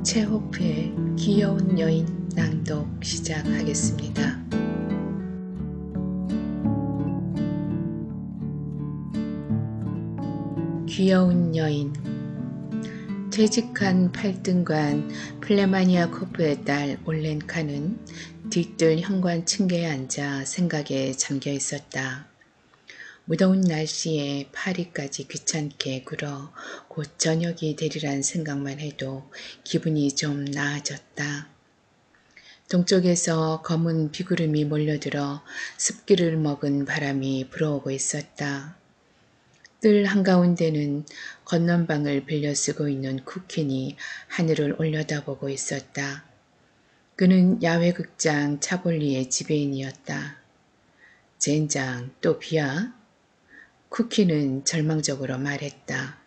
체호프의 귀여운 여인 낭독 시작하겠습니다. 귀여운 여인. 퇴직한 8등관 플레마니아코프의 딸 올렌카는 뒤뜰 현관 층계에 앉아 생각에 잠겨 있었다. 무더운 날씨에 파리까지 귀찮게 굴어 곧 저녁이 되리란 생각만 해도 기분이 좀 나아졌다. 동쪽에서 검은 비구름이 몰려들어 습기를 먹은 바람이 불어오고 있었다. 뜰 한가운데는 건넌방을 빌려 쓰고 있는 쿠킨이 하늘을 올려다보고 있었다. 그는 야외극장 차볼리의 지배인이었다. 젠장, 또 비야? 쿠키는 절망적으로 말했다.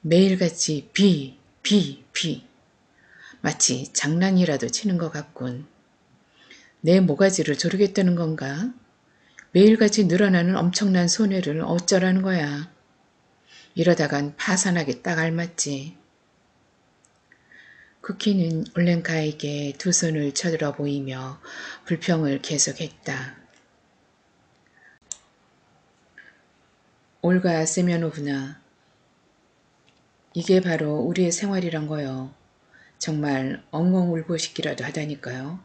매일같이 비. 마치 장난이라도 치는 것 같군. 내 모가지를 조르겠다는 건가? 매일같이 늘어나는 엄청난 손해를 어쩌라는 거야. 이러다간 파산하기 딱 알맞지. 쿠키는 올렌카에게 두 손을 쳐들어 보이며 불평을 계속했다. 올가 세면오브나, 이게 바로 우리의 생활이란 거요. 정말 엉엉 울고 싶기라도 하다니까요.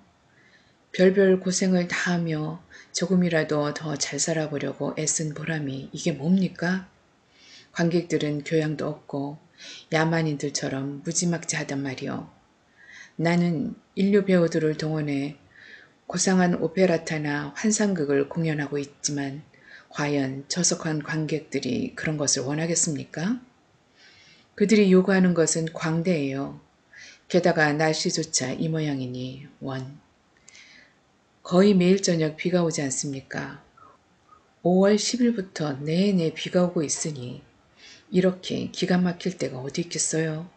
별별 고생을 다 하며 조금이라도 더 잘 살아보려고 애쓴 보람이 이게 뭡니까? 관객들은 교양도 없고 야만인들처럼 무지막지하단 말이요. 나는 인류 배우들을 동원해 고상한 오페라타나 환상극을 공연하고 있지만 과연 저속한 관객들이 그런 것을 원하겠습니까? 그들이 요구하는 것은 광대예요. 게다가 날씨조차 이 모양이니 원. 거의 매일 저녁 비가 오지 않습니까? 5월 10일부터 내내 비가 오고 있으니 이렇게 기가 막힐 때가 어디 있겠어요?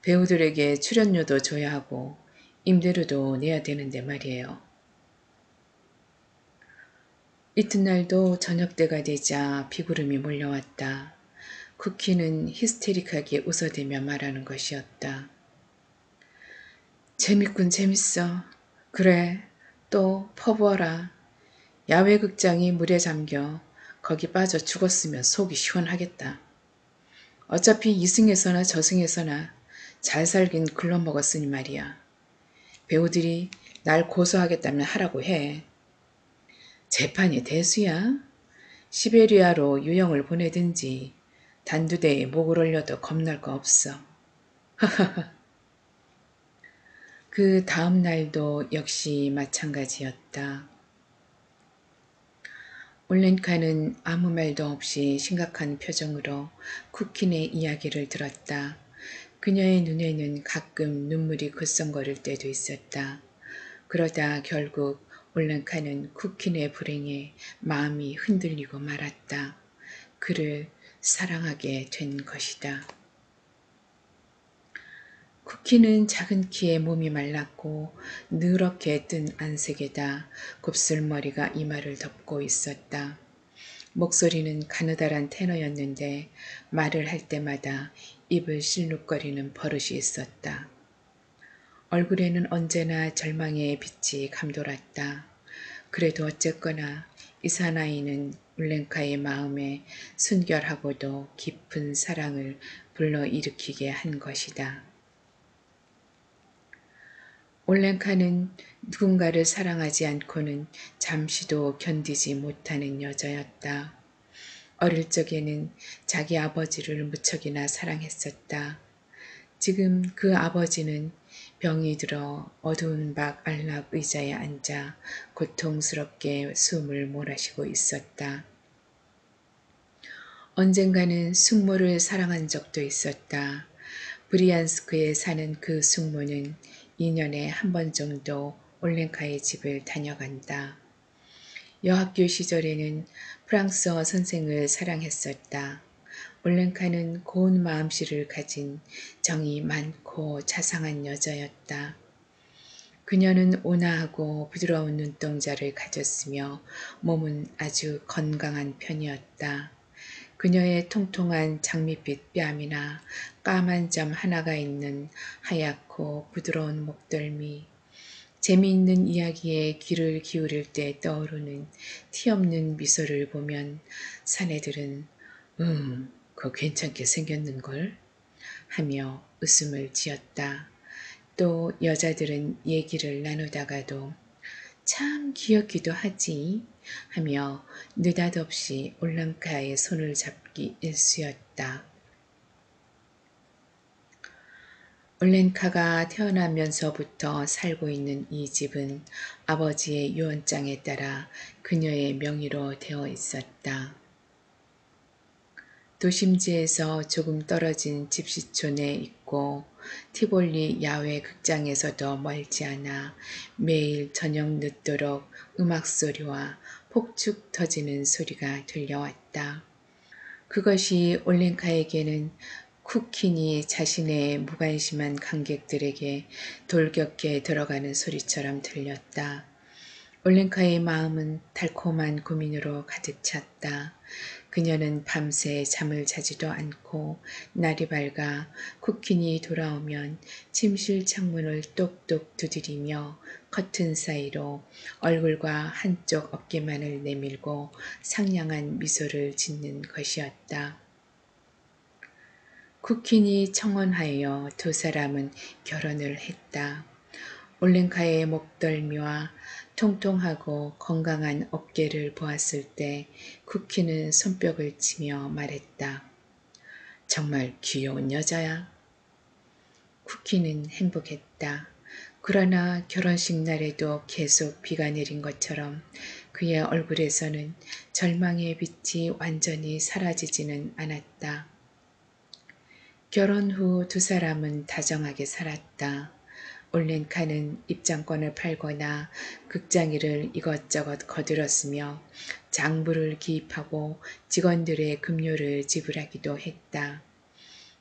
배우들에게 출연료도 줘야 하고 임대료도 내야 되는데 말이에요. 이튿날도 저녁때가 되자 비구름이 몰려왔다. 쿠키는 히스테릭하게 웃어대며 말하는 것이었다. 재밌군 재밌어. 그래 또 퍼부어라. 야외극장이 물에 잠겨 거기 빠져 죽었으면 속이 시원하겠다. 어차피 이승에서나 저승에서나 잘 살긴 글러먹었으니 말이야. 배우들이 날 고소하겠다면 하라고 해. 재판이 대수야? 시베리아로 유영을 보내든지 단두대에 목을 올려도 겁날 거 없어. 그 다음 날도 역시 마찬가지였다. 올렌카는 아무 말도 없이 심각한 표정으로 쿠킨의 이야기를 들었다. 그녀의 눈에는 가끔 눈물이 글썽거릴 때도 있었다. 그러다 결국 올렌카는 쿠킨의 불행에 마음이 흔들리고 말았다. 그를 사랑하게 된 것이다. 쿠키는 작은 키에 몸이 말랐고 누렇게 뜬 안색에다 곱슬머리가 이마를 덮고 있었다. 목소리는 가느다란 테너였는데 말을 할 때마다 입을 실룩거리는 버릇이 있었다. 얼굴에는 언제나 절망의 빛이 감돌았다. 그래도 어쨌거나 이 사나이는 울렌카의 마음에 순결하고도 깊은 사랑을 불러일으키게 한 것이다. 올렌카는 누군가를 사랑하지 않고는 잠시도 견디지 못하는 여자였다. 어릴 적에는 자기 아버지를 무척이나 사랑했었다. 지금 그 아버지는 병이 들어 어두운 박 안락 의자에 앉아 고통스럽게 숨을 몰아쉬고 있었다. 언젠가는 숙모를 사랑한 적도 있었다. 브리안스크에 사는 그 숙모는 2년에 한 번 정도 올렌카의 집을 다녀간다. 여학교 시절에는 프랑스어 선생을 사랑했었다. 올렌카는 고운 마음씨를 가진 정이 많고 자상한 여자였다. 그녀는 온화하고 부드러운 눈동자를 가졌으며 몸은 아주 건강한 편이었다. 그녀의 통통한 장밋빛 뺨이나 까만 점 하나가 있는 하얗고 부드러운 목덜미, 재미있는 이야기에 귀를 기울일 때 떠오르는 티없는 미소를 보면 사내들은 그거 괜찮게 생겼는걸 하며 웃음을 지었다. 또 여자들은 얘기를 나누다가도 참 귀엽기도 하지 하며 느닷없이 올랑카의 손을 잡기 일쑤였다. 올렌카가 태어나면서부터 살고 있는 이 집은 아버지의 유언장에 따라 그녀의 명의로 되어 있었다. 도심지에서 조금 떨어진 집시촌에 있고 티볼리 야외 극장에서도 멀지 않아 매일 저녁 늦도록 음악소리와 폭죽 터지는 소리가 들려왔다. 그것이 올렌카에게는 쿠킨이 자신의 무관심한 관객들에게 돌격해 들어가는 소리처럼 들렸다. 올렌카의 마음은 달콤한 고민으로 가득 찼다. 그녀는 밤새 잠을 자지도 않고 날이 밝아 쿠킨이 돌아오면 침실 창문을 똑똑 두드리며 커튼 사이로 얼굴과 한쪽 어깨만을 내밀고 상냥한 미소를 짓는 것이었다. 쿠킨이 청혼하여 두 사람은 결혼을 했다. 올렌카의 목덜미와 통통하고 건강한 어깨를 보았을 때 쿠키는 손뼉을 치며 말했다. 정말 귀여운 여자야. 쿠키는 행복했다. 그러나 결혼식 날에도 계속 비가 내린 것처럼 그의 얼굴에서는 절망의 빛이 완전히 사라지지는 않았다. 결혼 후 두 사람은 다정하게 살았다. 올렌카는 입장권을 팔거나 극장 일을 이것저것 거들었으며 장부를 기입하고 직원들의 급료를 지불하기도 했다.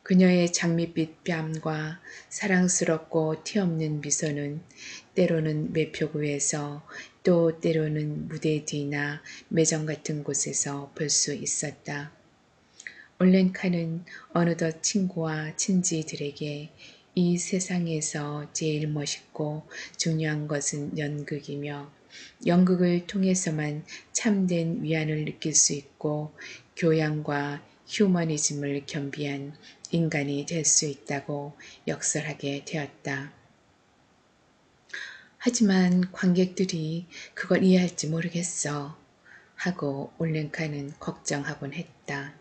그녀의 장밋빛 뺨과 사랑스럽고 티없는 미소는 때로는 매표구에서 또 때로는 무대 뒤나 매점 같은 곳에서 볼 수 있었다. 올렌카는 어느덧 친구와 친지들에게 이 세상에서 제일 멋있고 중요한 것은 연극이며 연극을 통해서만 참된 위안을 느낄 수 있고 교양과 휴머니즘을 겸비한 인간이 될 수 있다고 역설하게 되었다. 하지만 관객들이 그걸 이해할지 모르겠어 하고 올렌카는 걱정하곤 했다.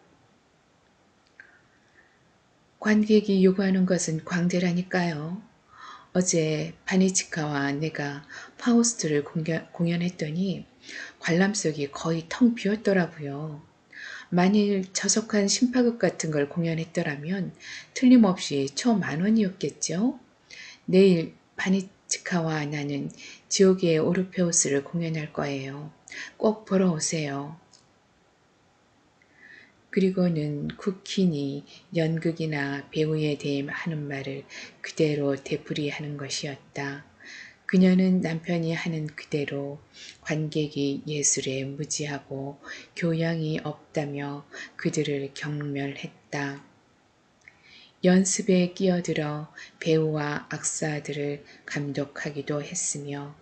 관객이 요구하는 것은 광대라니까요. 어제 바니치카와 내가 파우스트를 공연했더니 관람석이 거의 텅 비었더라고요. 만일 저속한 심파극 같은 걸 공연했더라면 틀림없이 초 10,000원이었겠죠? 내일 바니치카와 나는 지옥의 오르페우스를 공연할 거예요. 꼭 보러 오세요. 그리고는 쿠킨이 연극이나 배우에 대해 하는 말을 그대로 되풀이하는 것이었다. 그녀는 남편이 하는 그대로 관객이 예술에 무지하고 교양이 없다며 그들을 경멸했다. 연습에 끼어들어 배우와 악사들을 감독하기도 했으며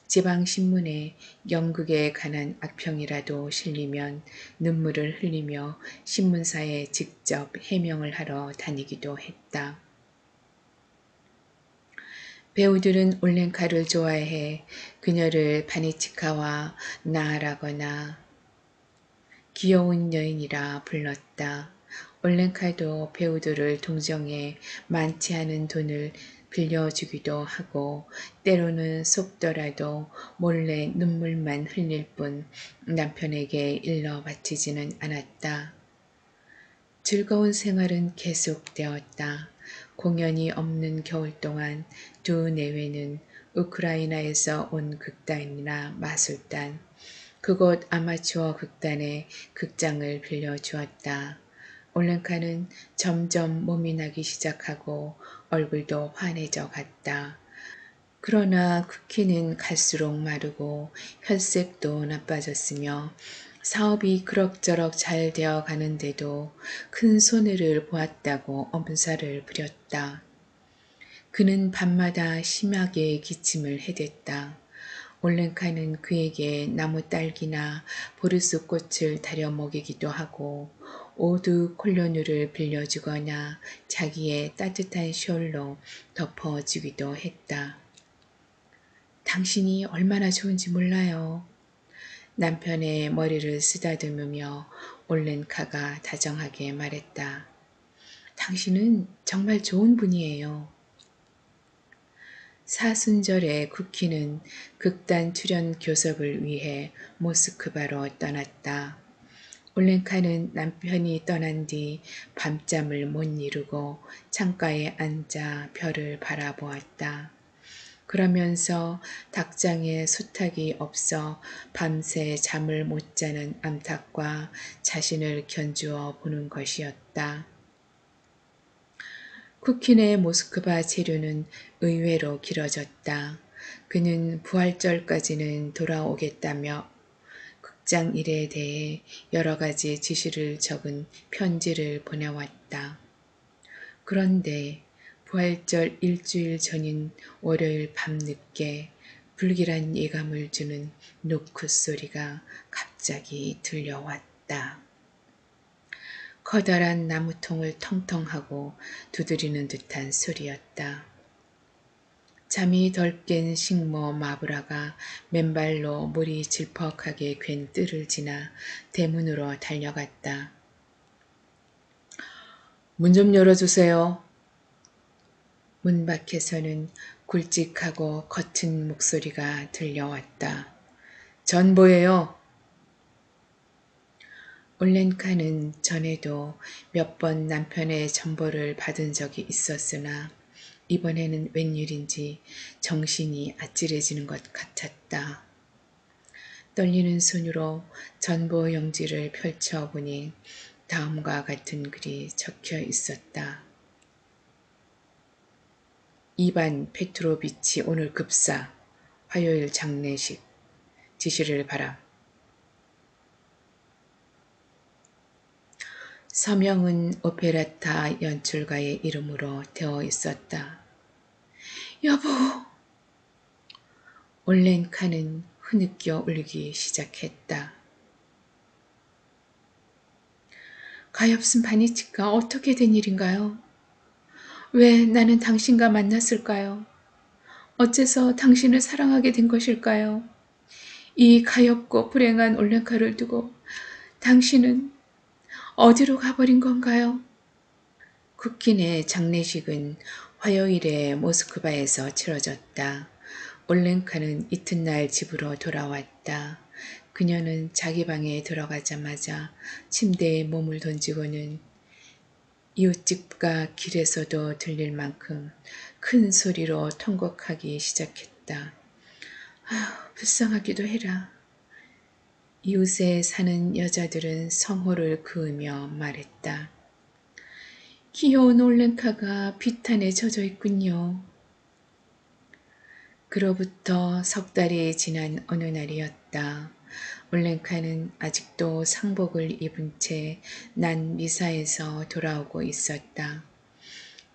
지방신문에 연극에 관한 악평이라도 실리면 눈물을 흘리며 신문사에 직접 해명을 하러 다니기도 했다. 배우들은 올렌카를 좋아해 그녀를 바니치카와 나라거나 귀여운 여인이라 불렀다. 올렌카도 배우들을 동정해 많지 않은 돈을 빌려주기도 하고 때로는 속더라도 몰래 눈물만 흘릴 뿐 남편에게 일러 바치지는 않았다. 즐거운 생활은 계속되었다. 공연이 없는 겨울 동안 두 내외는 우크라이나에서 온 극단이나 마술단, 그곳 아마추어 극단에 극장을 빌려주었다. 올렌카는 점점 몸이 나기 시작하고 얼굴도 환해져 갔다. 그러나 쿠키는 갈수록 마르고 혈색도 나빠졌으며 사업이 그럭저럭 잘 되어 가는데도 큰 손해를 보았다고 엄살을 부렸다. 그는 밤마다 심하게 기침을 해댔다. 올랭카는 그에게 나무 딸기나 보르스 꽃을 다려 먹이기도 하고 오두 콜로뉴를 빌려주거나 자기의 따뜻한 숄로 덮어주기도 했다. 당신이 얼마나 좋은지 몰라요. 남편의 머리를 쓰다듬으며 올렌카가 다정하게 말했다. 당신은 정말 좋은 분이에요. 사순절에 쿠키는 극단 출연 교섭을 위해 모스크바로 떠났다. 올렌카는 남편이 떠난 뒤 밤잠을 못 이루고 창가에 앉아 별을 바라보았다. 그러면서 닭장에 수탉이 없어 밤새 잠을 못 자는 암탉과 자신을 견주어 보는 것이었다. 쿠킨의 모스크바 체류는 의외로 길어졌다. 그는 부활절까지는 돌아오겠다며 극장 일에 대해 여러 가지 지시를 적은 편지를 보내왔다. 그런데 부활절 일주일 전인 월요일 밤늦게 불길한 예감을 주는 노크 소리가 갑자기 들려왔다. 커다란 나무통을 텅텅하고 두드리는 듯한 소리였다. 잠이 덜 깬 식모 마브라가 맨발로 물이 질퍽하게 괜 뜰을 지나 대문으로 달려갔다. 문 좀 열어주세요. 문 밖에서는 굵직하고 거친 목소리가 들려왔다. 전보예요. 올렌카는 전에도 몇 번 남편의 전보를 받은 적이 있었으나 이번에는 웬일인지 정신이 아찔해지는 것 같았다. 떨리는 손으로 전보 용지를 펼쳐보니 다음과 같은 글이 적혀 있었다. 이반 페트로비치 오늘 급사, 화요일 장례식, 지시를 바람. 서명은 오페라타 연출가의 이름으로 되어 있었다. 여보! 올렌카는 흐느껴 울기 시작했다. 가엾은 바니치가 어떻게 된 일인가요? 왜 나는 당신과 만났을까요? 어째서 당신을 사랑하게 된 것일까요? 이 가엾고 불행한 올렌카를 두고 당신은 어디로 가버린 건가요? 쿠킨의 장례식은 화요일에 모스크바에서 치러졌다. 올렌카는 이튿날 집으로 돌아왔다. 그녀는 자기 방에 들어가자마자 침대에 몸을 던지고는 이웃집과 길에서도 들릴 만큼 큰 소리로 통곡하기 시작했다. 아휴, 불쌍하기도 해라. 이웃에 사는 여자들은 성호를 그으며 말했다. 귀여운 올렌카가 비탄에 젖어 있군요. 그로부터 석 달이 지난 어느 날이었다. 올렌카는 아직도 상복을 입은 채 난 미사에서 돌아오고 있었다.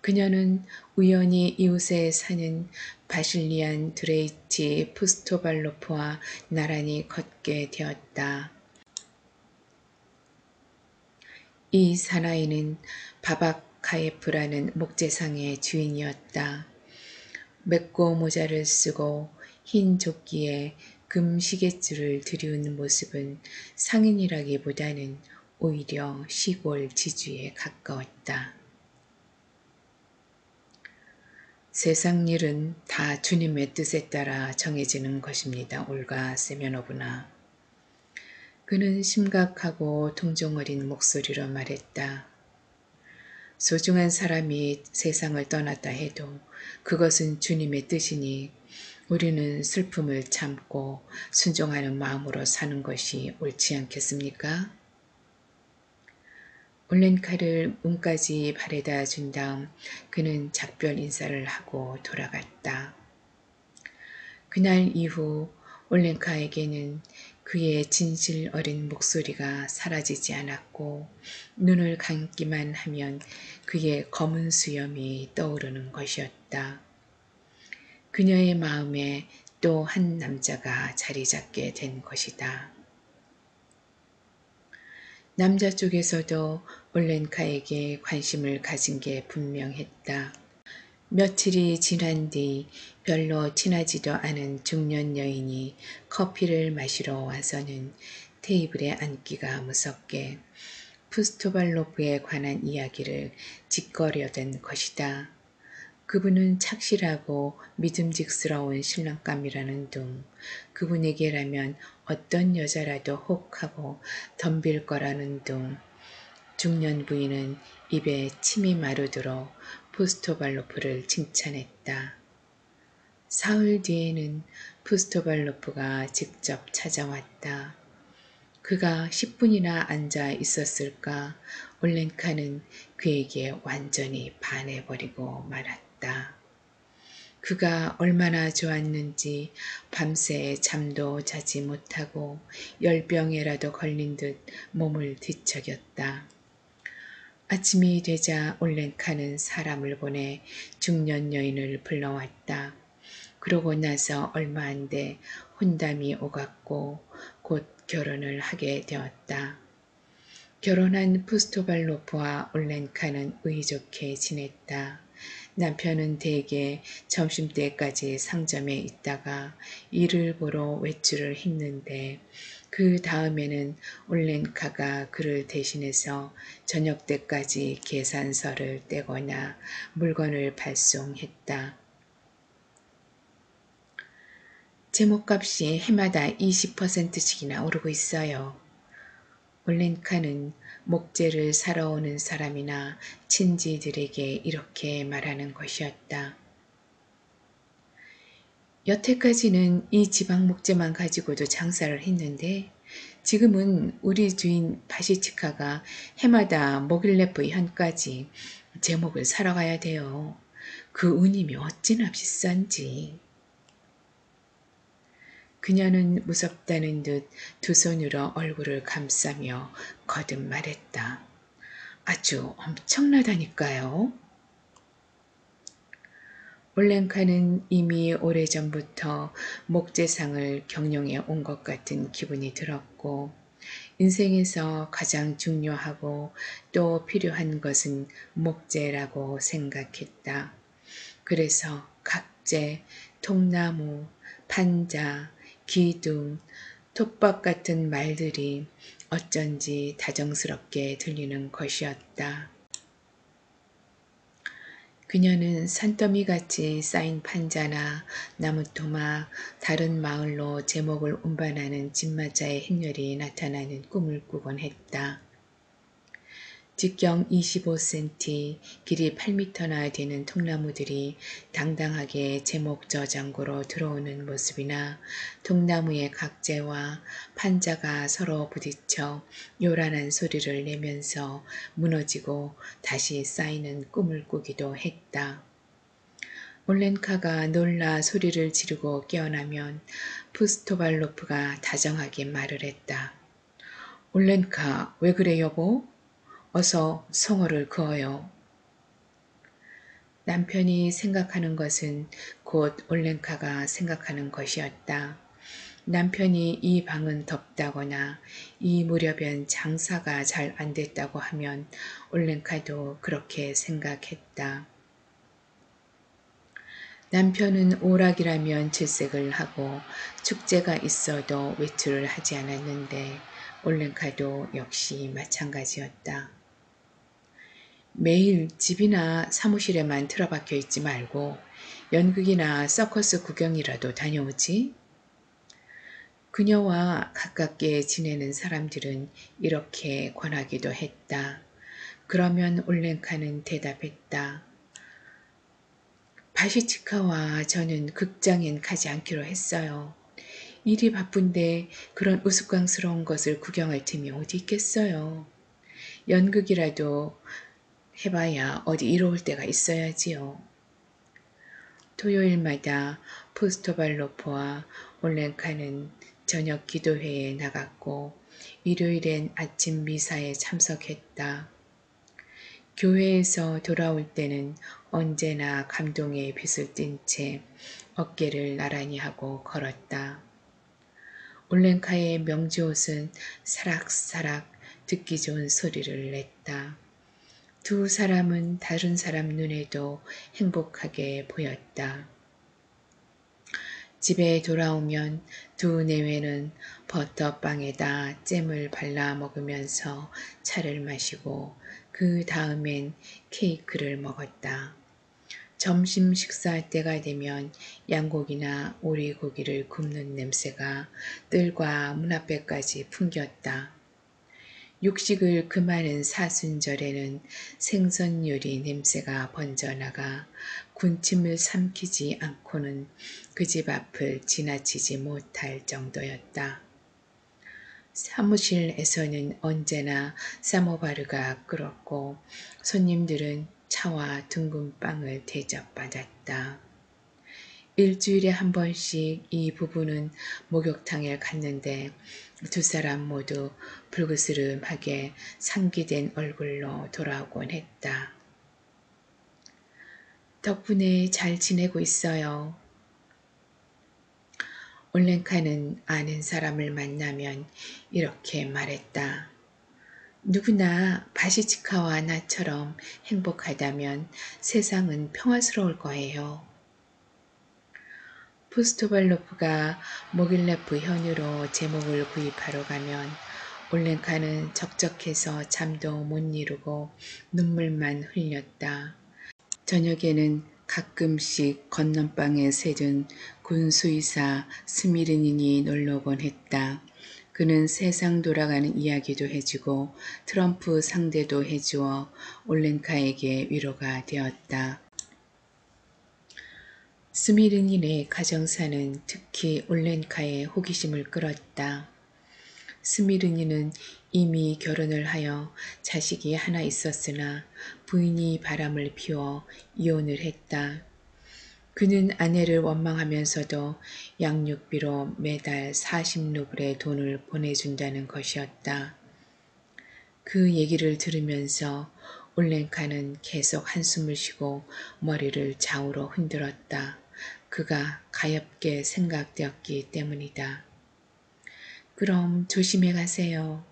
그녀는 우연히 이웃에 사는 바실리안 드레이치 푸스토발로프와 나란히 걷게 되었다. 이 사나이는 바바카예프라는 목재상의 주인이었다. 맺고 모자를 쓰고 흰 조끼에 금 시계줄을 들이운 모습은 상인이라기보다는 오히려 시골 지주에 가까웠다. 세상 일은 다 주님의 뜻에 따라 정해지는 것입니다. 올가 세면오브나. 그는 심각하고 동정 어린 목소리로 말했다. 소중한 사람이 세상을 떠났다 해도 그것은 주님의 뜻이니 우리는 슬픔을 참고 순종하는 마음으로 사는 것이 옳지 않겠습니까? 올렌카를 문까지 바래다 준 다음 그는 작별 인사를 하고 돌아갔다. 그날 이후 올렌카에게는 그의 진실 어린 목소리가 사라지지 않았고 눈을 감기만 하면 그의 검은 수염이 떠오르는 것이었다. 그녀의 마음에 또 한 남자가 자리 잡게 된 것이다. 남자 쪽에서도 올렌카에게 관심을 가진 게 분명했다. 며칠이 지난 뒤 별로 친하지도 않은 중년 여인이 커피를 마시러 와서는 테이블에 앉기가 무섭게 푸스토발로프에 관한 이야기를 짓거려댄 것이다. 그분은 착실하고 믿음직스러운 신랑감이라는 둥, 그분에게라면 어떤 여자라도 혹하고 덤빌 거라는 둥, 중년 부인은 입에 침이 마르도록 푸스토발로프를 칭찬했다. 사흘 뒤에는 푸스토발로프가 직접 찾아왔다. 그가 10분이나 앉아 있었을까 올렌카는 그에게 완전히 반해버리고 말았다. 그가 얼마나 좋았는지 밤새 잠도 자지 못하고 열병에라도 걸린 듯 몸을 뒤척였다. 아침이 되자 올렌카는 사람을 보내 중년 여인을 불러왔다. 그러고 나서 얼마 안 돼 혼담이 오갔고 곧 결혼을 하게 되었다. 결혼한 푸스토발로프와 올렌카는 의좋게 지냈다. 남편은 대개 점심때까지 상점에 있다가 일을 보러 외출을 했는데 그 다음에는 올렌카가 그를 대신해서 저녁 때까지 계산서를 떼거나 물건을 발송했다. 제목값이 해마다 20%씩이나 오르고 있어요. 올렌카는 목재를 사러 오는 사람이나 친지들에게 이렇게 말하는 것이었다. 여태까지는 이 지방 목재만 가지고도 장사를 했는데 지금은 우리 주인 바시치카가 해마다 모길레프 현까지 제목을 사러 가야 돼요. 그 운임이 어찌나 비싼지. 그녀는 무섭다는 듯 두 손으로 얼굴을 감싸며 거듭 말했다. 아주 엄청나다니까요. 올렌카는 이미 오래전부터 목재상을 경영해 온 것 같은 기분이 들었고 인생에서 가장 중요하고 또 필요한 것은 목재라고 생각했다. 그래서 각재, 통나무, 판자, 기둥, 톱밥 같은 말들이 어쩐지 다정스럽게 들리는 것이었다. 그녀는 산더미같이 쌓인 판자나 나무토막, 다른 마을로 제목을 운반하는 집마자의 행렬이 나타나는 꿈을 꾸곤 했다. 직경 25cm, 길이 8m나 되는 통나무들이 당당하게 제목 저장고로 들어오는 모습이나 통나무의 각재와 판자가 서로 부딪혀 요란한 소리를 내면서 무너지고 다시 쌓이는 꿈을 꾸기도 했다. 올렌카가 놀라 소리를 지르고 깨어나면 푸스토발로프가 다정하게 말을 했다. 올렌카, 왜 그래 여보? 어서 송어를 그어요. 남편이 생각하는 것은 곧 올렌카가 생각하는 것이었다. 남편이 이 방은 덥다거나 이 무렵엔 장사가 잘 안 됐다고 하면 올렌카도 그렇게 생각했다. 남편은 오락이라면 질색을 하고 축제가 있어도 외출을 하지 않았는데 올렌카도 역시 마찬가지였다. 매일 집이나 사무실에만 틀어박혀 있지 말고 연극이나 서커스 구경이라도 다녀오지? 그녀와 가깝게 지내는 사람들은 이렇게 권하기도 했다. 그러면 올렌카는 대답했다. 바시치카와 저는 극장엔 가지 않기로 했어요. 일이 바쁜데 그런 우스꽝스러운 것을 구경할 틈이 어디 있겠어요. 연극이라도 해봐야 어디 이로울 때가 있어야지요. 토요일마다 푸스토발로프와 올렌카는 저녁 기도회에 나갔고 일요일엔 아침 미사에 참석했다. 교회에서 돌아올 때는 언제나 감동의 빛을 띤 채 어깨를 나란히 하고 걸었다. 올렌카의 명지옷은 사락사락 듣기 좋은 소리를 냈다. 두 사람은 다른 사람 눈에도 행복하게 보였다. 집에 돌아오면 두 내외는 버터빵에다 잼을 발라 먹으면서 차를 마시고 그 다음엔 케이크를 먹었다. 점심 식사 때가 되면 양고기나 오리고기를 굽는 냄새가 뜰과 문 앞에까지 풍겼다. 육식을 금하는 사순절에는 생선 요리 냄새가 번져나가 군침을 삼키지 않고는 그 집 앞을 지나치지 못할 정도였다. 사무실에서는 언제나 사모바르가 끓었고 손님들은 차와 둥근 빵을 대접받았다. 일주일에 한 번씩 이 부부는 목욕탕에 갔는데 두 사람 모두 불그스름하게 상기된 얼굴로 돌아오곤 했다. 덕분에 잘 지내고 있어요. 올렌카는 아는 사람을 만나면 이렇게 말했다. 누구나 바시치카와 나처럼 행복하다면 세상은 평화스러울 거예요. 푸스토발로프가 모길레프 현유로 제목을 구입하러 가면 올렌카는 적적해서 잠도 못 이루고 눈물만 흘렸다. 저녁에는 가끔씩 건넌방에 새든 군수의사 스미르닌이 놀러오곤 했다. 그는 세상 돌아가는 이야기도 해주고 트럼프 상대도 해주어 올렌카에게 위로가 되었다. 스미르닌의 가정사는 특히 올렌카의 호기심을 끌었다. 스미르닌은 이미 결혼을 하여 자식이 하나 있었으나 부인이 바람을 피워 이혼을 했다. 그는 아내를 원망하면서도 양육비로 매달 40루블의 돈을 보내준다는 것이었다. 그 얘기를 들으면서 올렌카는 계속 한숨을 쉬고 머리를 좌우로 흔들었다. 그가 가엾게 생각되었기 때문이다. 그럼 조심해 가세요.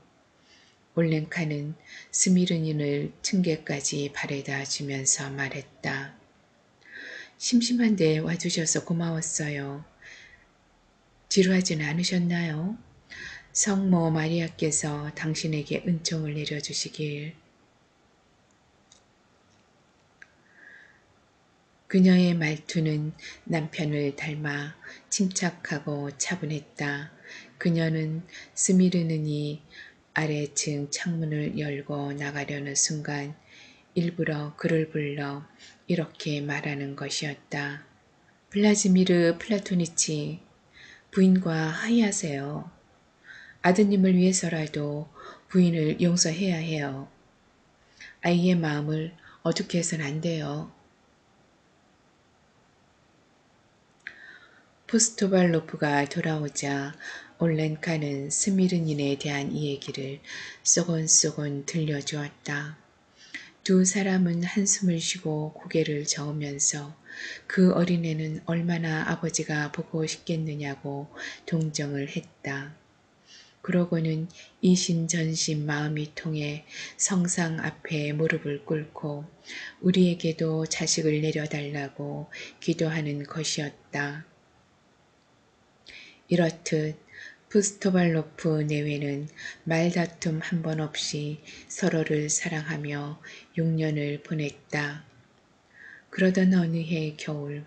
올렌카는 스미르닌을 층계까지 바래다 주면서 말했다. 심심한데 와주셔서 고마웠어요. 지루하지는 않으셨나요? 성모 마리아께서 당신에게 은총을 내려주시길. 그녀의 말투는 남편을 닮아 침착하고 차분했다. 그녀는 스미르는이 아래층 창문을 열고 나가려는 순간 일부러 그를 불러 이렇게 말하는 것이었다. 블라지미르 플라토니치, 부인과 하이하세요. 아드님을 위해서라도 부인을 용서해야 해요. 아이의 마음을 어둡게 해서는 안 돼요. 푸스토발로프가 돌아오자 올렌카는 스미르닌에 대한 이야기를 쏘곤쏘곤 들려주었다. 두 사람은 한숨을 쉬고 고개를 저으면서 그 어린애는 얼마나 아버지가 보고 싶겠느냐고 동정을 했다. 그러고는 이심전심 마음이 통해 성상 앞에 무릎을 꿇고 우리에게도 자식을 내려달라고 기도하는 것이었다. 이렇듯 푸스토발로프 내외는 말다툼 한 번 없이 서로를 사랑하며 6년을 보냈다. 그러던 어느 해 겨울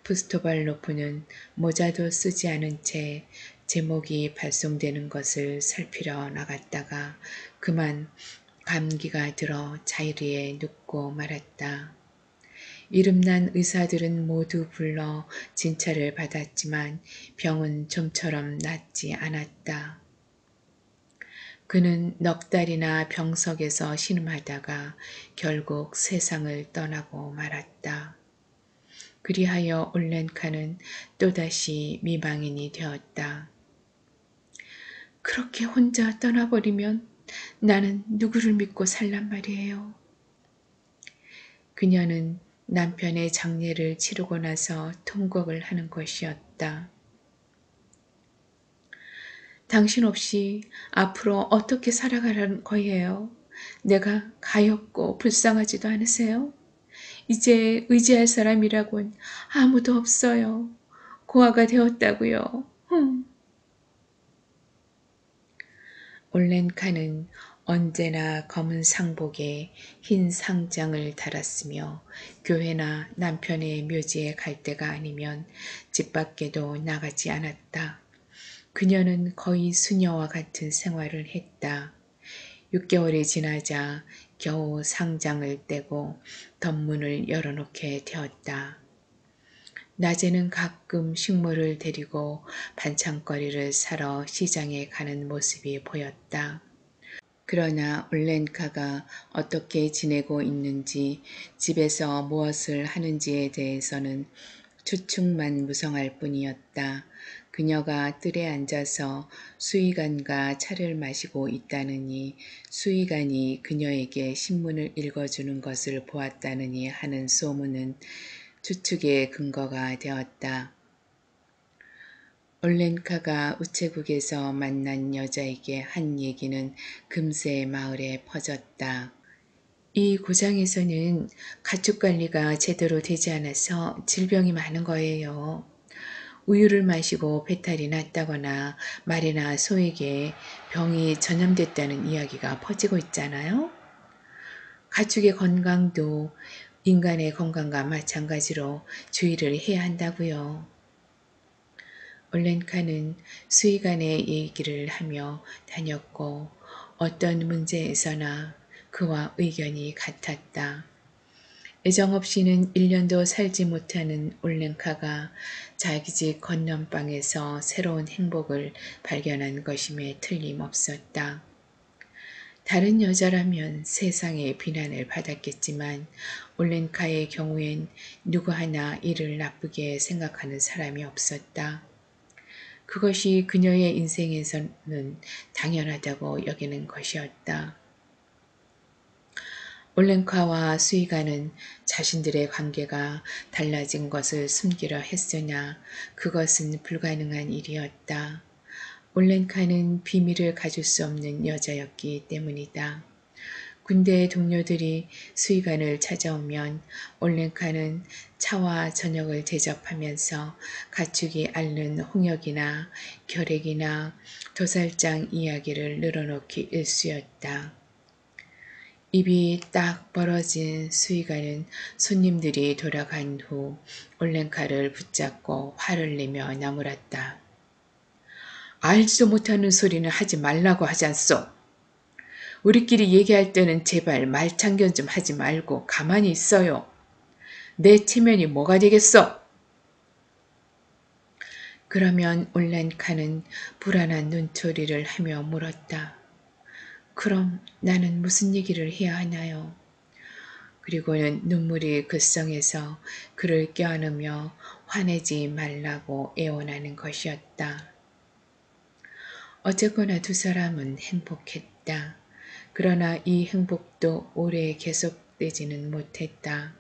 푸스토발로프는 모자도 쓰지 않은 채 제목이 발송되는 것을 살피러 나갔다가 그만 감기가 들어 자리에 눕고 말았다. 이름난 의사들은 모두 불러 진찰을 받았지만 병은 좀처럼 낫지 않았다. 그는 넉 달이나 병석에서 신음하다가 결국 세상을 떠나고 말았다. 그리하여 올렌카는 또다시 미망인이 되었다. 그렇게 혼자 떠나버리면 나는 누구를 믿고 살란 말이에요. 그녀는 남편의 장례를 치르고 나서 통곡을 하는 것이었다. 당신 없이 앞으로 어떻게 살아가라는 거예요? 내가 가엾고 불쌍하지도 않으세요? 이제 의지할 사람이라곤 아무도 없어요. 고아가 되었다고요. 올렌카는 언제나 검은 상복에 흰 상장을 달았으며 교회나 남편의 묘지에 갈 때가 아니면 집 밖에도 나가지 않았다. 그녀는 거의 수녀와 같은 생활을 했다. 6개월이 지나자 겨우 상장을 떼고 덧문을 열어놓게 되었다. 낮에는 가끔 식물을 데리고 반찬거리를 사러 시장에 가는 모습이 보였다. 그러나 올렌카가 어떻게 지내고 있는지, 집에서 무엇을 하는지에 대해서는 추측만 무성할 뿐이었다. 그녀가 뜰에 앉아서 수의관과 차를 마시고 있다느니, 수의관이 그녀에게 신문을 읽어주는 것을 보았다느니 하는 소문은 추측의 근거가 되었다. 올렌카가 우체국에서 만난 여자에게 한 얘기는 금세 마을에 퍼졌다. 이 고장에서는 가축 관리가 제대로 되지 않아서 질병이 많은 거예요. 우유를 마시고 배탈이 났다거나 말이나 소에게 병이 전염됐다는 이야기가 퍼지고 있잖아요. 가축의 건강도 인간의 건강과 마찬가지로 주의를 해야 한다고요. 올렌카는 수의관의 얘기를 하며 다녔고 어떤 문제에서나 그와 의견이 같았다. 애정 없이는 1년도 살지 못하는 올렌카가 자기 집 건넌방에서 새로운 행복을 발견한 것임에 틀림없었다. 다른 여자라면 세상의 비난을 받았겠지만 올렌카의 경우엔 누구 하나 이를 나쁘게 생각하는 사람이 없었다. 그것이 그녀의 인생에서는 당연하다고 여기는 것이었다. 올렌카와 수의관은 자신들의 관계가 달라진 것을 숨기려 했으나 그것은 불가능한 일이었다. 올렌카는 비밀을 가질 수 없는 여자였기 때문이다. 군대 동료들이 수의관을 찾아오면 올렌카는 차와 저녁을 대접하면서 가축이 앓는 홍역이나 결핵이나 도살장 이야기를 늘어놓기 일쑤였다. 입이 딱 벌어진 수의관은 손님들이 돌아간 후 올렌카를 붙잡고 화를 내며 나무랐다. 알지도 못하는 소리는 하지 말라고 하지 않소. 우리끼리 얘기할 때는 제발 말참견 좀 하지 말고 가만히 있어요. 내 체면이 뭐가 되겠어? 그러면 올렌카는 불안한 눈초리를 하며 물었다. 그럼 나는 무슨 얘기를 해야 하나요? 그리고는 눈물이 글썽해서 그를 껴안으며 화내지 말라고 애원하는 것이었다. 어쨌거나 두 사람은 행복했다. 그러나 이 행복도 오래 계속되지는 못했다.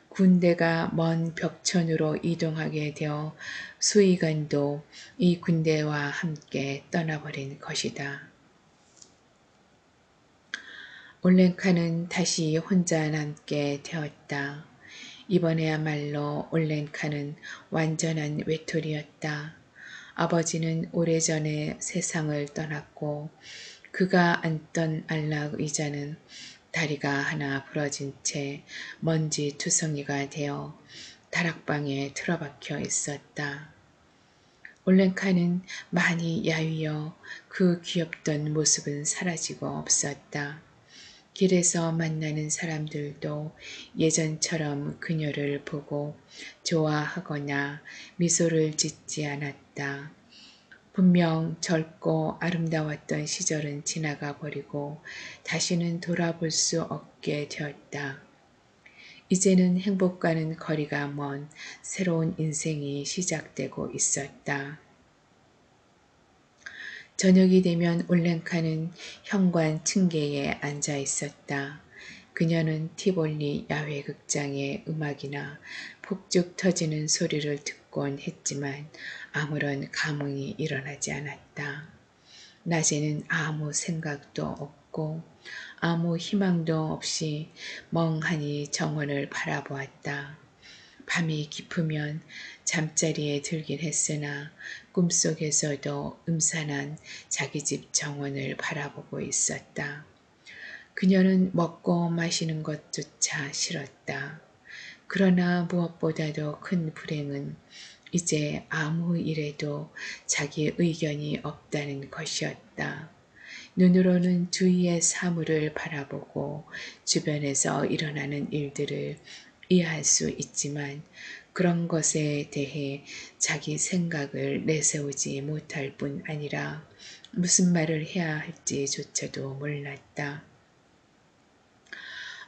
군대가 먼 벽천으로 이동하게 되어 수의관도 이 군대와 함께 떠나버린 것이다. 올렌카는 다시 혼자 남게 되었다. 이번에야말로 올렌카는 완전한 외톨이였다. 아버지는 오래전에 세상을 떠났고 그가 앉던 안락 의자는 다리가 하나 부러진 채 먼지 투성이가 되어 다락방에 틀어박혀 있었다. 올렌카는 많이 야위어 그 귀엽던 모습은 사라지고 없었다. 길에서 만나는 사람들도 예전처럼 그녀를 보고 좋아하거나 미소를 짓지 않았다. 분명 젊고 아름다웠던 시절은 지나가 버리고 다시는 돌아볼 수 없게 되었다. 이제는 행복과는 거리가 먼 새로운 인생이 시작되고 있었다. 저녁이 되면 올랭카는 현관 층계에 앉아 있었다. 그녀는 티볼리 야외극장의 음악이나 폭죽 터지는 소리를 듣곤 했지만 아무런 감흥이 일어나지 않았다. 낮에는 아무 생각도 없고 아무 희망도 없이 멍하니 정원을 바라보았다. 밤이 깊으면 잠자리에 들긴 했으나 꿈속에서도 음산한 자기 집 정원을 바라보고 있었다. 그녀는 먹고 마시는 것조차 싫었다. 그러나 무엇보다도 큰 불행은 이제 아무 일에도 자기 의견이 없다는 것이었다. 눈으로는 주위의 사물을 바라보고 주변에서 일어나는 일들을 이해할 수 있지만 그런 것에 대해 자기 생각을 내세우지 못할 뿐 아니라 무슨 말을 해야 할지조차도 몰랐다.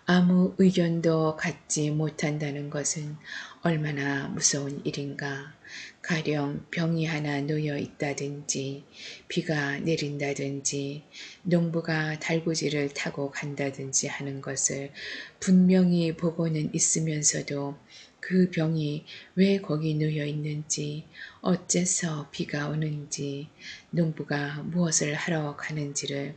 아무 의견도 갖지 못한다는 것은 얼마나 무서운 일인가. 가령 병이 하나 놓여 있다든지 비가 내린다든지 농부가 달구지를 타고 간다든지 하는 것을 분명히 보고는 있으면서도 그 병이 왜 거기 놓여 있는지, 어째서 비가 오는지, 농부가 무엇을 하러 가는지를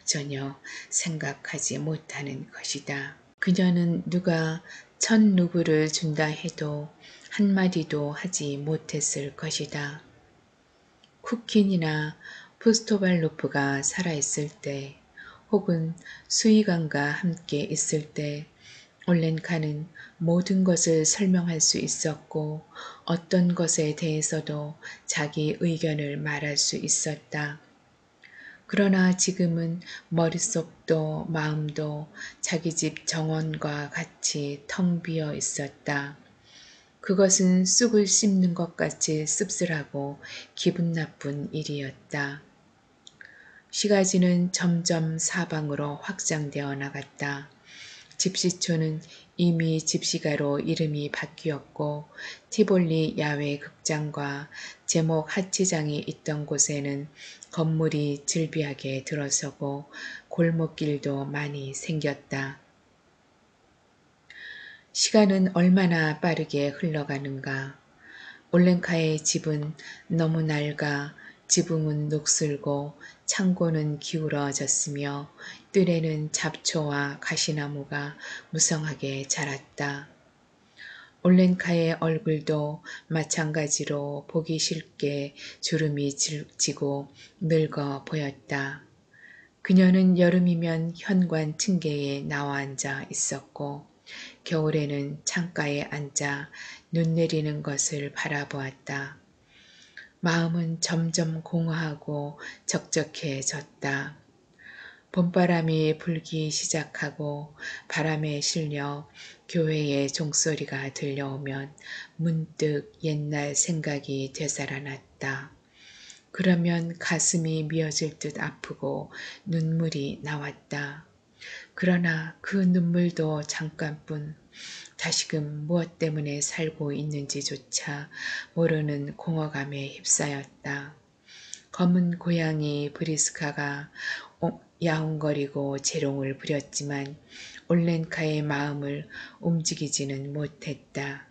전혀 생각하지 못하는 것이다. 그녀는 누가 첫 누구를 준다 해도 한마디도 하지 못했을 것이다. 쿠킨이나 푸스토발로프가 살아있을 때 혹은 수의관과 함께 있을 때 올렌카는 모든 것을 설명할 수 있었고 어떤 것에 대해서도 자기 의견을 말할 수 있었다. 그러나 지금은 머릿속도 마음도 자기 집 정원과 같이 텅 비어 있었다. 그것은 쑥을 씹는 것 같이 씁쓸하고 기분 나쁜 일이었다. 시가지는 점점 사방으로 확장되어 나갔다. 집시초는 이미 집시가로 이름이 바뀌었고 티볼리 야외 극장과 제목 하치장이 있던 곳에는 건물이 즐비하게 들어서고 골목길도 많이 생겼다. 시간은 얼마나 빠르게 흘러가는가. 올렌카의 집은 너무 낡아 지붕은 녹슬고 창고는 기울어졌으며 뜰에는 잡초와 가시나무가 무성하게 자랐다. 올렌카의 얼굴도 마찬가지로 보기 싫게 주름이 지고 늙어 보였다. 그녀는 여름이면 현관 층계에 나와 앉아 있었고 겨울에는 창가에 앉아 눈 내리는 것을 바라보았다. 마음은 점점 공허하고 적적해졌다. 봄바람이 불기 시작하고 바람에 실려 교회의 종소리가 들려오면 문득 옛날 생각이 되살아났다. 그러면 가슴이 미어질 듯 아프고 눈물이 나왔다. 그러나 그 눈물도 잠깐뿐 다시금 무엇 때문에 살고 있는지조차 모르는 공허감에 휩싸였다. 검은 고양이 브리스카가 야옹거리고 재롱을 부렸지만 올렌카의 마음을 움직이지는 못했다.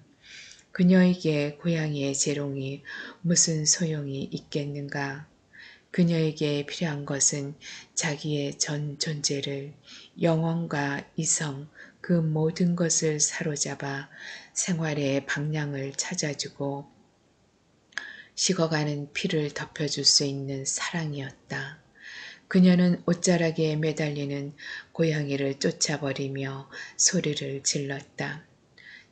그녀에게 고양이의 재롱이 무슨 소용이 있겠는가? 그녀에게 필요한 것은 자기의 전 존재를 영혼과 이성 그 모든 것을 사로잡아 생활의 방향을 찾아주고 식어가는 피를 덮여줄 수 있는 사랑이었다. 그녀는 옷자락에 매달리는 고양이를 쫓아버리며 소리를 질렀다.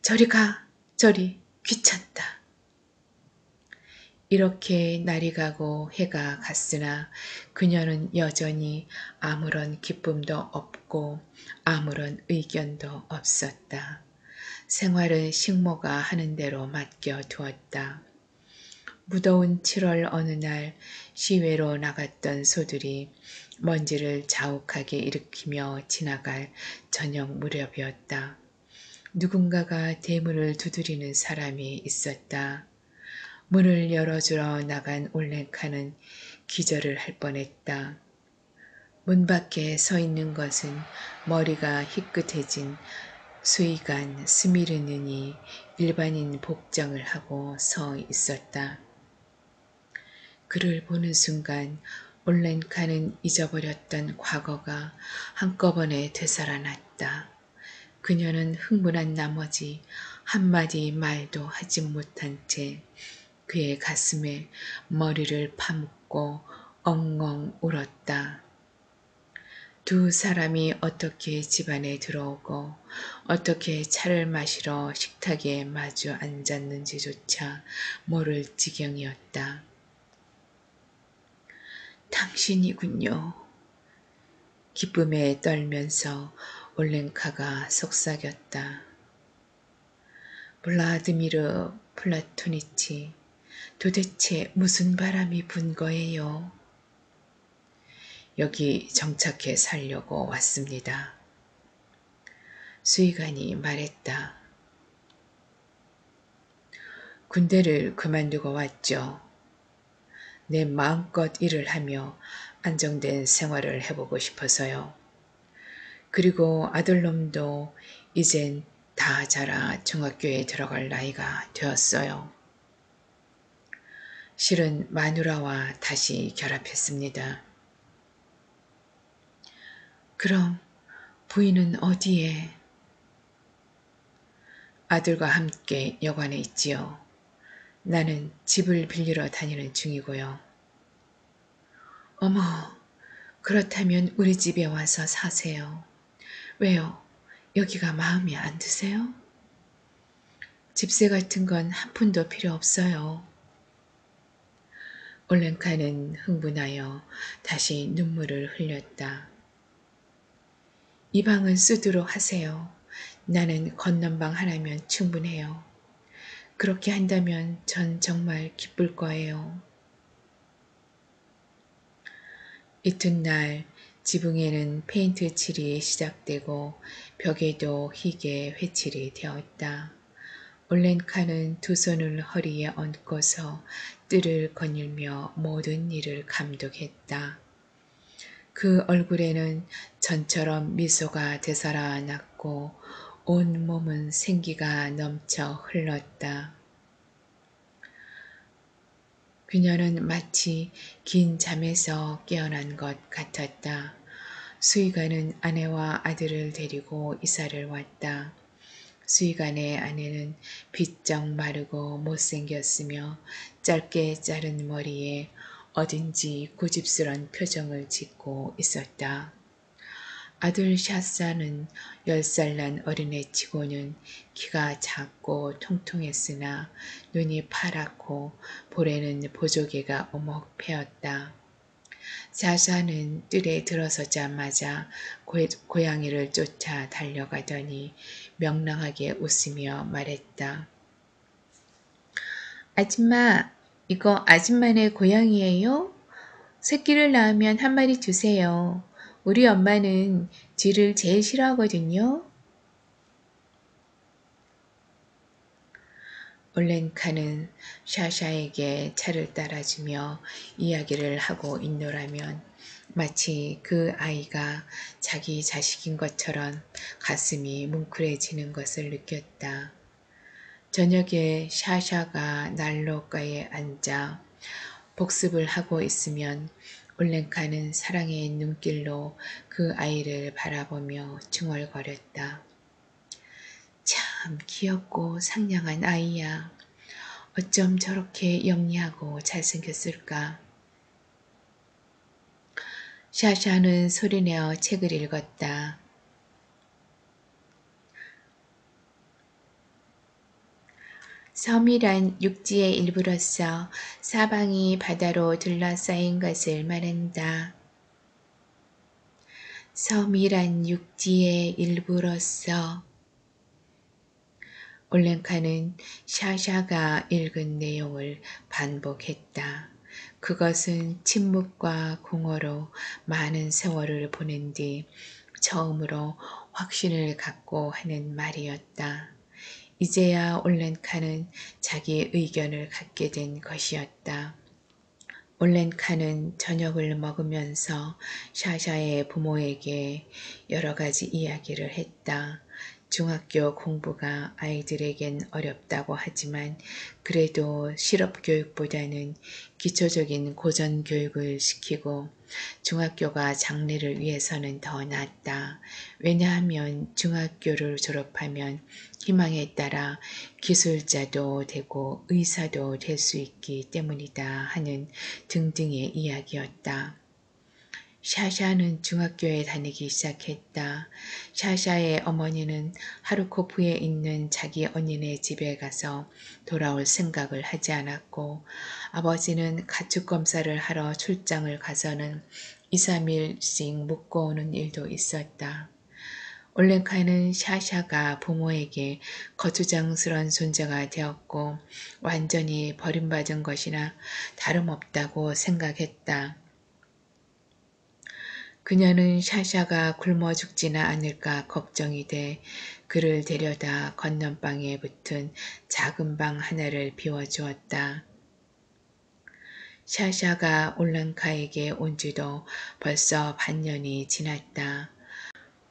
저리 가! 저리! 귀찮다! 이렇게 날이 가고 해가 갔으나 그녀는 여전히 아무런 기쁨도 없고 아무런 의견도 없었다. 생활은 식모가 하는 대로 맡겨두었다. 무더운 7월 어느 날 시외로 나갔던 소들이 먼지를 자욱하게 일으키며 지나갈 저녁 무렵이었다. 누군가가 대문을 두드리는 사람이 있었다. 문을 열어주러 나간 올랭카는 기절을 할 뻔했다. 문 밖에 서 있는 것은 머리가 희끗해진 수의관 스미르는이 일반인 복장을 하고 서 있었다. 그를 보는 순간 올렌카는 잊어버렸던 과거가 한꺼번에 되살아났다. 그녀는 흥분한 나머지 한마디 말도 하지 못한 채 그의 가슴에 머리를 파묻고 엉엉 울었다. 두 사람이 어떻게 집안에 들어오고 어떻게 차를 마시러 식탁에 마주 앉았는지조차 모를 지경이었다. 당신이군요. 기쁨에 떨면서 올렌카가 속삭였다. 블라드미르 플라토니치, 도대체 무슨 바람이 분 거예요? 여기 정착해 살려고 왔습니다. 수의관이 말했다. 군대를 그만두고 왔죠. 내 마음껏 일을 하며 안정된 생활을 해보고 싶어서요. 그리고 아들놈도 이젠 다 자라 중학교에 들어갈 나이가 되었어요. 실은 마누라와 다시 결합했습니다. 그럼 부인은 어디에? 아들과 함께 여관에 있지요. 나는 집을 빌리러 다니는 중이고요. 어머, 그렇다면 우리 집에 와서 사세요. 왜요? 여기가 마음에 안 드세요? 집세 같은 건 한 푼도 필요 없어요. 올렌카는 흥분하여 다시 눈물을 흘렸다. 이 방은 쓰도록 하세요. 나는 건넌방 하나면 충분해요. 그렇게 한다면 전 정말 기쁠 거예요. 이튿날 지붕에는 페인트 칠이 시작되고 벽에도 희게 회칠이 되었다. 올렌카는 두 손을 허리에 얹고서 뜰을 거닐며 모든 일을 감독했다. 그 얼굴에는 전처럼 미소가 되살아났고 온 몸은 생기가 넘쳐 흘렀다. 그녀는 마치 긴 잠에서 깨어난 것 같았다. 수의관은 아내와 아들을 데리고 이사를 왔다. 수의관의 아내는 비쩍 마르고 못생겼으며 짧게 자른 머리에 어딘지 고집스런 표정을 짓고 있었다. 아들 샤사는 10살 난 어린애치고는 키가 작고 통통했으나 눈이 파랗고 볼에는 보조개가 오목 패였다. 샤샤는 뜰에 들어서자마자 고양이를 쫓아 달려가더니 명랑하게 웃으며 말했다. 아줌마, 이거 아줌마네 고양이에요? 새끼를 낳으면 한 마리 주세요. 우리 엄마는 쥐를 제일 싫어하거든요. 올렌카는 샤샤에게 차를 따라주며 이야기를 하고 있노라면 마치 그 아이가 자기 자식인 것처럼 가슴이 뭉클해지는 것을 느꼈다. 저녁에 샤샤가 난로가에 앉아 복습을 하고 있으면 올렌카는 사랑의 눈길로 그 아이를 바라보며 중얼거렸다. 참 귀엽고 상냥한 아이야. 어쩜 저렇게 영리하고 잘생겼을까. 샤샤는 소리내어 책을 읽었다. 섬이란 육지의 일부로서 사방이 바다로 둘러싸인 것을 말한다. 섬이란 육지의 일부로서 올렌카는 샤샤가 읽은 내용을 반복했다. 그것은 침묵과 공허로 많은 세월을 보낸 뒤 처음으로 확신을 갖고 하는 말이었다. 이제야 올렌카는 자기 의견을 갖게 된 것이었다. 올렌카는 저녁을 먹으면서 샤샤의 부모에게 여러 가지 이야기를 했다. 중학교 공부가 아이들에겐 어렵다고 하지만 그래도 실업교육보다는 기초적인 고전교육을 시키고 중학교가 장래를 위해서는 더 낫다. 왜냐하면 중학교를 졸업하면 희망에 따라 기술자도 되고 의사도 될 수 있기 때문이다 하는 등등의 이야기였다. 샤샤는 중학교에 다니기 시작했다. 샤샤의 어머니는 하르코프에 있는 자기 언니네 집에 가서 돌아올 생각을 하지 않았고 아버지는 가축 검사를 하러 출장을 가서는 2, 3일씩 묵고 오는 일도 있었다. 올렌카는 샤샤가 부모에게 거추장스러운 존재가 되었고 완전히 버림받은 것이나 다름없다고 생각했다. 그녀는 샤샤가 굶어 죽지는 않을까 걱정이 돼 그를 데려다 건넌방에 붙은 작은 방 하나를 비워주었다. 샤샤가 올렌카에게 온 지도 벌써 반년이 지났다.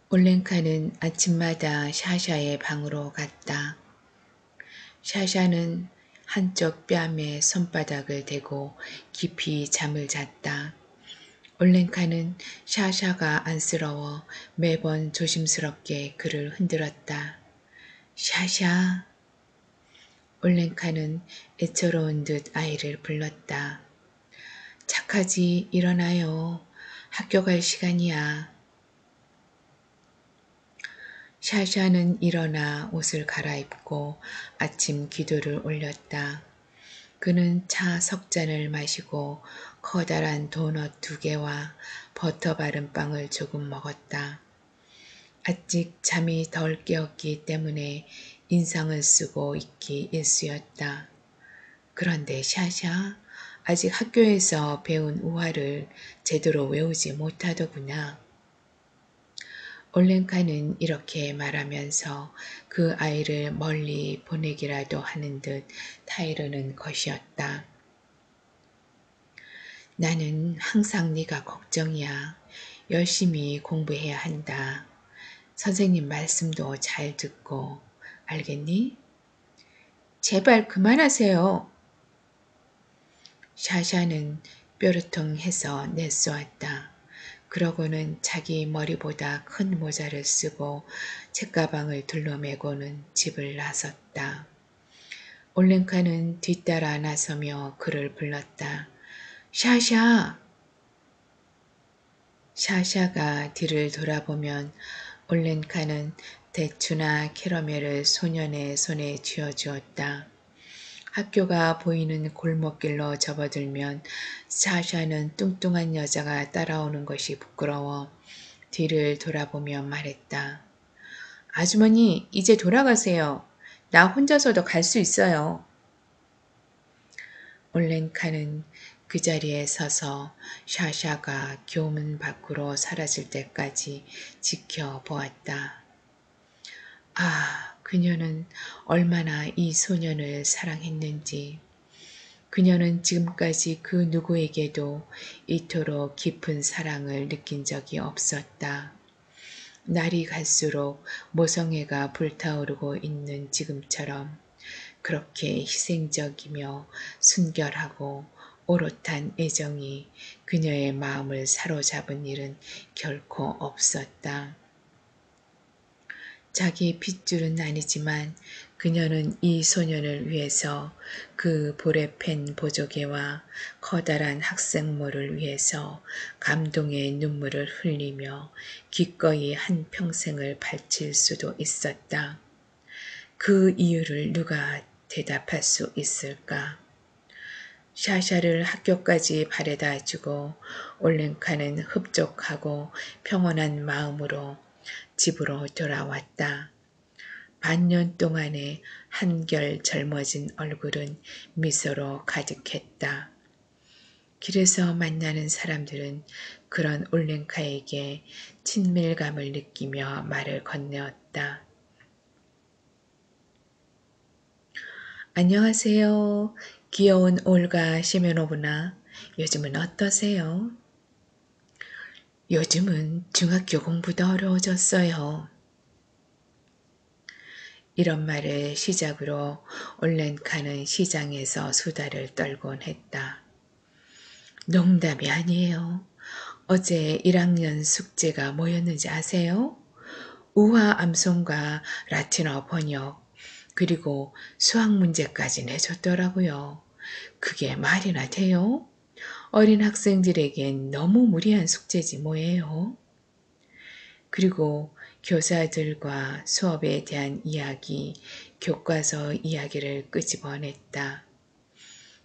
올렌카는 아침마다 샤샤의 방으로 갔다. 샤샤는 한쪽 뺨에 손바닥을 대고 깊이 잠을 잤다. 올렌카는 샤샤가 안쓰러워 매번 조심스럽게 그를 흔들었다. 샤샤. 올렌카는 애처로운 듯 아이를 불렀다. 착하지 일어나요. 학교 갈 시간이야. 샤샤는 일어나 옷을 갈아입고 아침 기도를 올렸다. 그는 차 석 잔을 마시고 커다란 도넛 2개와 버터 바른 빵을 조금 먹었다. 아직 잠이 덜 깨었기 때문에 인상을 쓰고 있기 일쑤였다. 그런데 샤샤, 아직 학교에서 배운 우화를 제대로 외우지 못하더구나. 올렌카는 이렇게 말하면서 그 아이를 멀리 보내기라도 하는 듯 타이르는 것이었다. 나는 항상 네가 걱정이야. 열심히 공부해야 한다. 선생님 말씀도 잘 듣고 알겠니? 제발 그만하세요. 샤샤는 뾰루통해서 내쏘았다. 그러고는 자기 머리보다 큰 모자를 쓰고 책가방을 둘러매고는 집을 나섰다. 올렌카는 뒤따라 나서며 그를 불렀다. 샤샤! 샤샤가 뒤를 돌아보면 올렌카는 대추나 캐러멜을 소년의 손에 쥐어주었다. 학교가 보이는 골목길로 접어들면 샤샤는 뚱뚱한 여자가 따라오는 것이 부끄러워 뒤를 돌아보며 말했다. 아주머니, 이제 돌아가세요. 나 혼자서도 갈 수 있어요. 올렌카는 그 자리에 서서 샤샤가 교문 밖으로 사라질 때까지 지켜보았다. 아, 그녀는 얼마나 이 소년을 사랑했는지. 그녀는 지금까지 그 누구에게도 이토록 깊은 사랑을 느낀 적이 없었다. 날이 갈수록 모성애가 불타오르고 있는 지금처럼 그렇게 희생적이며 순결하고 오롯한 애정이 그녀의 마음을 사로잡은 일은 결코 없었다. 자기 핏줄은 아니지만 그녀는 이 소년을 위해서 그 볼에 팬 보조개와 커다란 학생모를 위해서 감동의 눈물을 흘리며 기꺼이 한평생을 바칠 수도 있었다. 그 이유를 누가 대답할 수 있을까? 샤샤를 학교까지 바래다 주고 올렌카는 흡족하고 평온한 마음으로 집으로 돌아왔다. 반년 동안에 한결 젊어진 얼굴은 미소로 가득했다. 길에서 만나는 사람들은 그런 올렌카에게 친밀감을 느끼며 말을 건네었다. 안녕하세요. 귀여운 올가 시메노브나. 요즘은 어떠세요? 요즘은 중학교 공부도 어려워졌어요. 이런 말을 시작으로 올렌카는 시장에서 수다를 떨곤 했다. 농담이 아니에요. 어제 1학년 숙제가 뭐였는지 아세요? 우화 암송과 라틴어 번역, 그리고 수학 문제까지 내줬더라고요. 그게 말이나 돼요? 어린 학생들에겐 너무 무리한 숙제지 뭐예요? 그리고 교사들과 수업에 대한 이야기, 교과서 이야기를 끄집어냈다.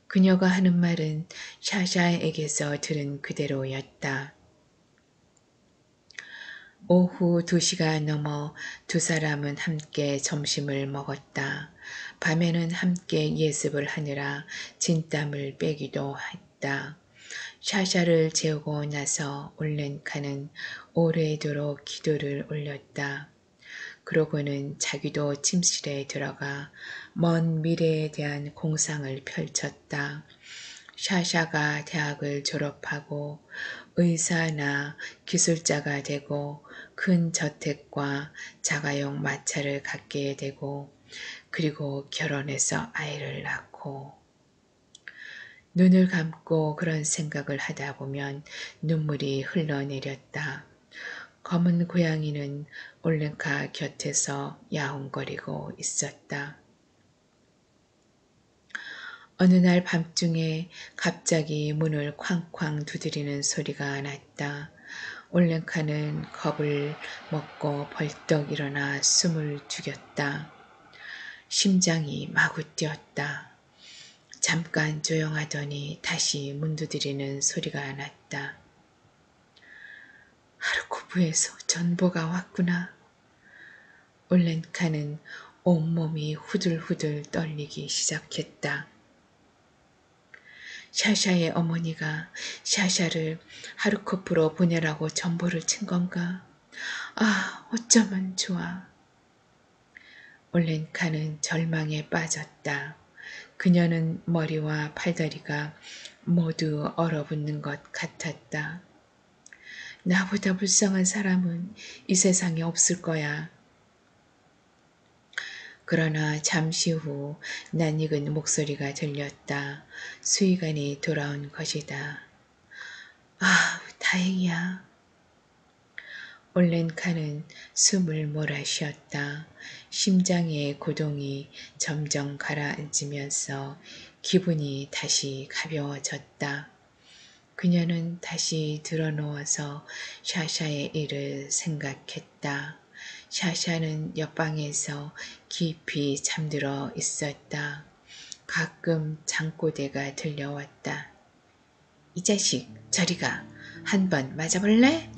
그녀가 하는 말은 샤샤에게서 들은 그대로였다. 오후 2시가 넘어 두 사람은 함께 점심을 먹었다. 밤에는 함께 예습을 하느라 진땀을 빼기도 했다. 샤샤를 재우고 나서 올렌카는 오래도록 기도를 올렸다. 그러고는 자기도 침실에 들어가 먼 미래에 대한 공상을 펼쳤다. 샤샤가 대학을 졸업하고 의사나 기술자가 되고 큰 저택과 자가용 마차를 갖게 되고 그리고 결혼해서 아이를 낳고 눈을 감고 그런 생각을 하다 보면 눈물이 흘러내렸다. 검은 고양이는 올렌카 곁에서 야옹거리고 있었다. 어느 날 밤중에 갑자기 문을 쾅쾅 두드리는 소리가 났다. 올렌카는 겁을 먹고 벌떡 일어나 숨을 죽였다. 심장이 마구 뛰었다. 잠깐 조용하더니 다시 문 두드리는 소리가 났다. 하르코프에서 전보가 왔구나. 올렌카는 온몸이 후들후들 떨리기 시작했다. 샤샤의 어머니가 샤샤를 하르코프로 보내라고 전보를 친 건가? 아, 어쩌면 좋아. 올렌카는 절망에 빠졌다. 그녀는 머리와 팔다리가 모두 얼어붙는 것 같았다. 나보다 불쌍한 사람은 이 세상에 없을 거야. 그러나 잠시 후 낯익은 목소리가 들렸다. 수의관이 돌아온 것이다. 아, 다행이야. 올렌카는 숨을 몰아쉬었다. 심장의 고동이 점점 가라앉으면서 기분이 다시 가벼워졌다. 그녀는 다시 드러누워서 샤샤의 일을 생각했다. 샤샤는 옆방에서 깊이 잠들어 있었다. 가끔 잠꼬대가 들려왔다. 이 자식, 저리 가. 한 번 맞아볼래?